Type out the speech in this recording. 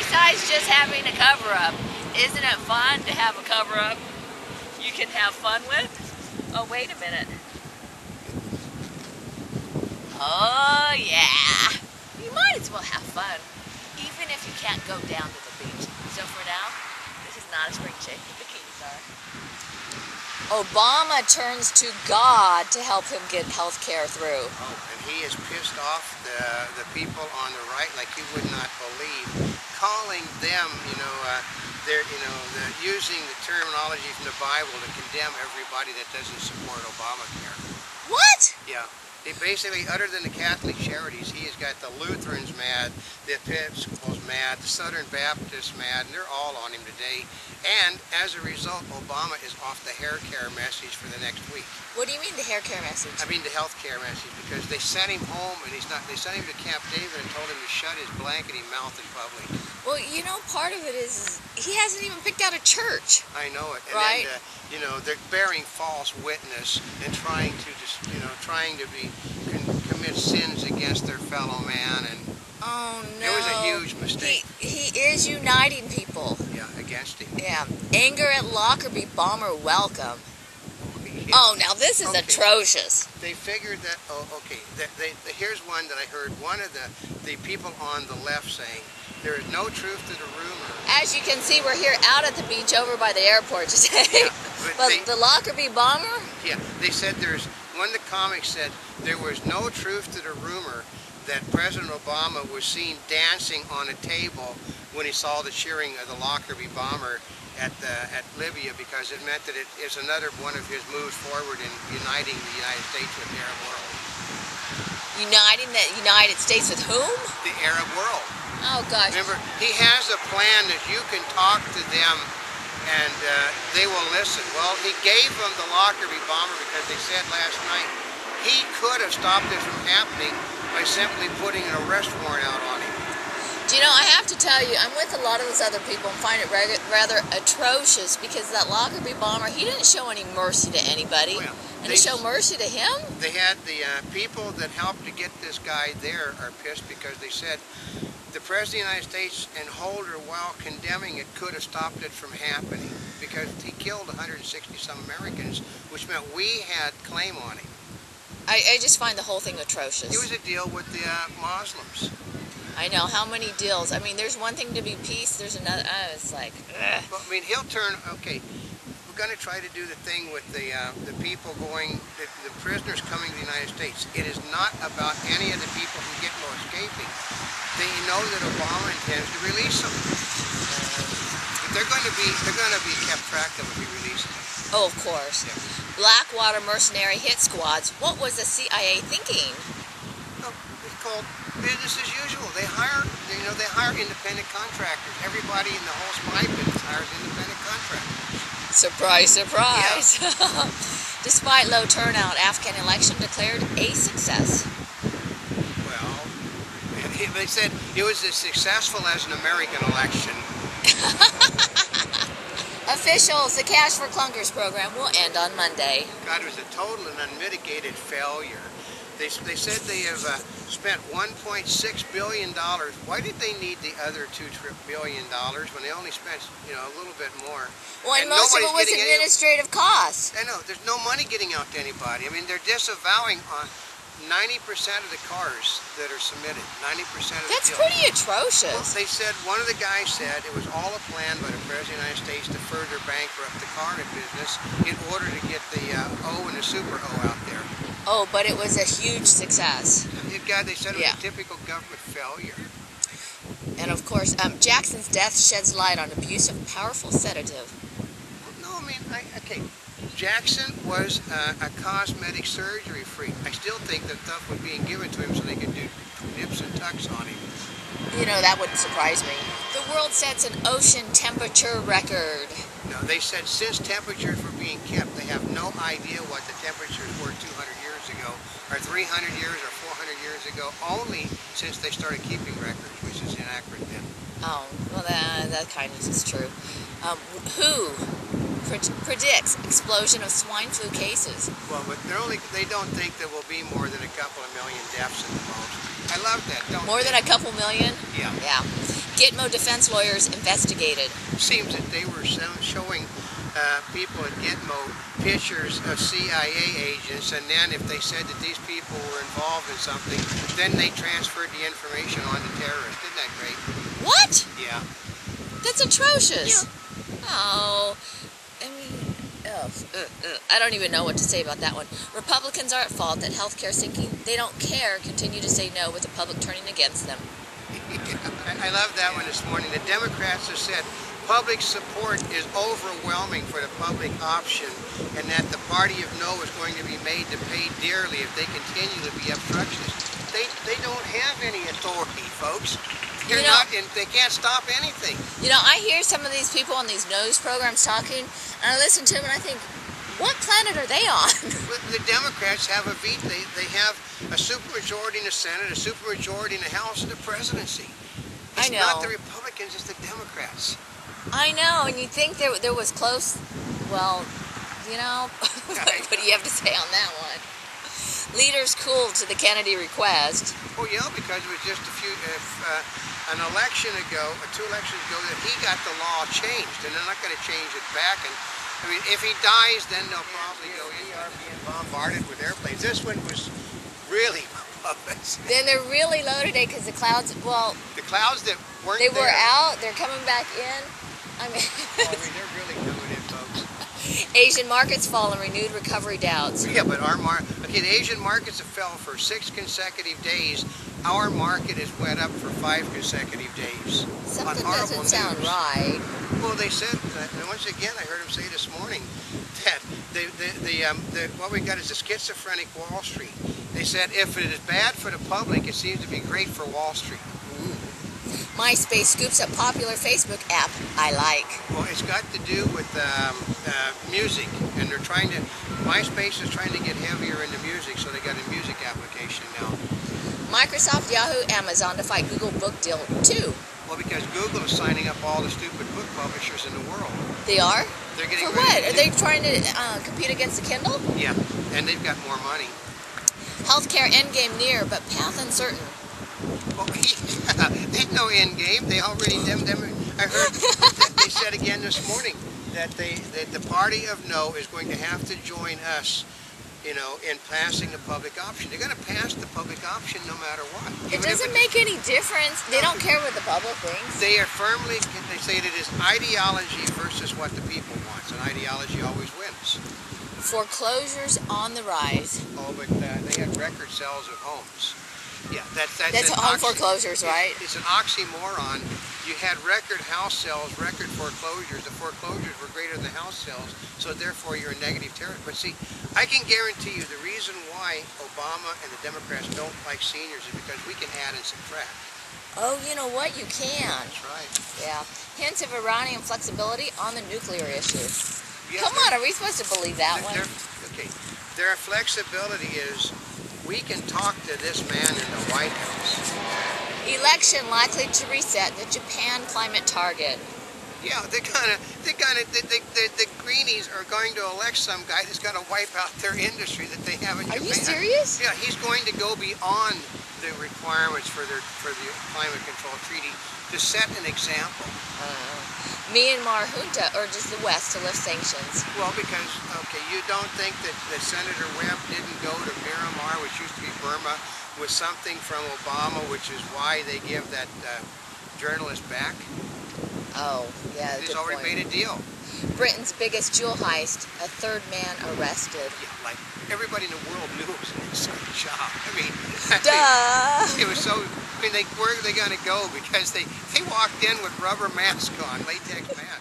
besides just having a cover-up, isn't it fun to have a cover-up you can have fun with? Oh, wait a minute. Oh, yeah. You might as well have fun, even if you can't go down to the beach. So for now, this is not a spring shake. The bikinis are. Obama turns to God to help him get health care through. Oh, and he is pissed off the people on the right like you would not believe, calling them, they're using the terminology from the Bible to condemn everybody that doesn't support Obamacare. What? Yeah. They basically, other than the Catholic Charities, he has got the Lutherans mad, the Episcopals mad, the Southern Baptists mad, and they're all on him today. And as a result, Obama is off the hair care message for the next week. What do you mean the hair care message? I mean the health care message, because they sent him home and they sent him to Camp David and told him to shut his blankety mouth in public. Well, part of it is he hasn't even picked out a church. I know it. And right? Then, they're bearing false witness and trying to commit sins against their fellow man. And oh no! it was a huge mistake. He is uniting people. Yeah, against him. Yeah. Anger at Lockerbie bomber welcome. Yeah. Oh, now this is atrocious. They figured that. Oh, okay. Here's one that I heard one of the people on the left saying. There is no truth to the rumor. As you can see, we're here out at the beach over by the airport today. Yeah, but the Lockerbie bomber? Yeah, they said one of the comics said there was no truth to the rumor that President Obama was seen dancing on a table when he saw the cheering of the Lockerbie bomber at Libya, because it meant that it is another one of his moves forward in uniting the United States with the Arab world. Uniting the United States with whom? The Arab world. Oh, gosh. Remember, he has a plan that you can talk to them and they will listen. Well, he gave them the Lockerbie bomber because they said last night he could have stopped it from happening by simply putting an arrest warrant out on him. Do you know, I have to tell you, I'm with a lot of those other people and find it rather atrocious because that Lockerbie bomber, he didn't show any mercy to anybody. Well, and to show mercy to him? They had the people that helped to get this guy there are pissed because they said the President of the United States and Holder, while condemning it, could have stopped it from happening because he killed 160-some Americans, which meant we had claim on him. I just find the whole thing atrocious. It was a deal with the Muslims. I know. How many deals? I mean, there's one thing to be peace, there's another. It's like, ugh. Well, I mean, he'll turn, okay, we're going to try to do the thing with the people going, the prisoners coming to the United States. It is not about any of the people who get no escaping. They know that Obama intends to release them. But they're going to be kept track of if he releases them. Oh, of course. Yeah. Blackwater mercenary hit squads. What was the CIA thinking? Oh, it's called business as usual. They hire independent contractors. Everybody in the whole spy business hires independent contractors. Surprise, surprise. Yeah. Despite low turnout, Afghan election declared a success. Well, they said it was as successful as an American election. Officials, the Cash for Clunkers program will end on Monday. God, it was a total and unmitigated failure. They said they have spent $1.6 billion. Why did they need the other $2 billion when they only spent, a little bit more? Well, and most of it was administrative costs. I know. There's no money getting out to anybody. I mean, they're disavowing on 90% of the cars that are submitted. 90% of the That's pretty atrocious. Well, they said, one of the guys said it was all a plan by the President of the United States to further bankrupt the car business in order to get the O and the Super O out there. Oh, but it was a huge success. God, they said it was a typical government failure. And of course, Jackson's death sheds light on abuse of powerful sedative. Well, no, I mean, okay. Jackson was a cosmetic surgery freak. I still think that stuff was being given to him so they could do nips and tucks on him. That wouldn't surprise me. The world sets an ocean temperature record. No, they said since temperatures were being kept, they have no idea what the temperatures were 200 years ago, or 300 years, or 400 years ago, only since they started keeping records, which is inaccurate then. Oh, well, that kind of is true. WHO predicts explosion of swine flu cases. Well, but they don't think there will be more than a couple of million deaths at the most. I love that, don't More than a couple million? Yeah. Yeah. Gitmo defense lawyers investigated. Seems that they were showing people at Gitmo pictures of CIA agents, and then if they said that these people were involved in something, then they transferred the information on to terrorists. Isn't that great? What? Yeah. That's atrocious. Yeah. Oh, I mean, I don't even know what to say about that one. Republicans are at fault at healthcare sinking. They don't care. Continue to say no with the public turning against them. I love that one this morning. The Democrats have said public support is overwhelming for the public option, and that the party of no is going to be made to pay dearly if they continue to be obstructionists. They don't have any authority, folks. They're not, and they can't stop anything. You know, I hear some of these people on these news programs talking, and I listen to them and I think, what planet are they on? The Democrats have a veto. They have a supermajority in the Senate, a supermajority in the House, and the presidency. It's I know. not the Republicans, it's the Democrats. I know, and you'd think there was close, well, you know, what do you have to say on that one? Leaders cooled to the Kennedy request. Well, yeah, because it was just an election ago, 2 elections ago, that he got the law changed, and they're not going to change it back. And I mean, if he dies, then they'll probably go, we are being bombarded with airplanes. This one was really Then they're really low today because the clouds, well, the clouds that weren't they were out, they're coming back in. I mean, they're really coming in, folks. Asian markets fall in renewed recovery doubts. Yeah, but the Asian markets have fell for 6 consecutive days. Our market has went up for 5 consecutive days. Something doesn't sound right. Well, they said, and once again, I heard them say this morning that what we got is a schizophrenic Wall Street. They said if it is bad for the public, it seems to be great for Wall Street. MySpace scoops up popular Facebook app I like. Well, it's got to do with music, and they're trying to. MySpace is trying to get heavier into music, so they got a music application now. Microsoft, Yahoo, Amazon to fight Google book deal too. Well, because Google is signing up all the stupid book publishers in the world. They are? They're getting For what? Are they trying to compete against the Kindle? Yeah, and they've got more money. Healthcare endgame near, but path uncertain. Well, yeah, there's no end game. They already I heard that they said again this morning that the party of no is going to have to join us, you know, in passing the public option. They're going to pass the public option no matter what. It doesn't make any difference. They don't care what the public thinks. They are firmly. They say that it is ideology versus what the people want, and ideology always wins. Foreclosures on the rise. Oh, but they had record sales of homes. Yeah, that's home foreclosures, right? It's an oxymoron. You had record house sales, record foreclosures. The foreclosures were greater than the house sales, so therefore you're in negative territory. But see, I can guarantee you the reason why Obama and the Democrats don't like seniors is because we can add and subtract. Oh, you know what? You can. That's right. Yeah. Hints of Iranian flexibility on the nuclear issue. Yeah, come on, are we supposed to believe that one? Okay. Their flexibility is we can talk to this man in the White House. Election likely to reset the Japan climate target. Yeah, the greenies are going to elect some guy that's going to wipe out their industry that they have in Japan. Are you serious? Yeah, he's going to go beyond the requirements for the climate control treaty to set an example. Myanmar junta urges the West to lift sanctions. Well, because, okay, you don't think that Senator Webb didn't go to Myanmar, which used to be Burma, with something from Obama, which is why they give that journalist back? Oh, yeah, He's already made a deal. Britain's biggest jewel heist, a third man arrested. Yeah, like everybody in the world knew it was an inside job. I mean, duh! It was so. I mean, where are they going to go? Because they walked in with rubber masks on, latex masks.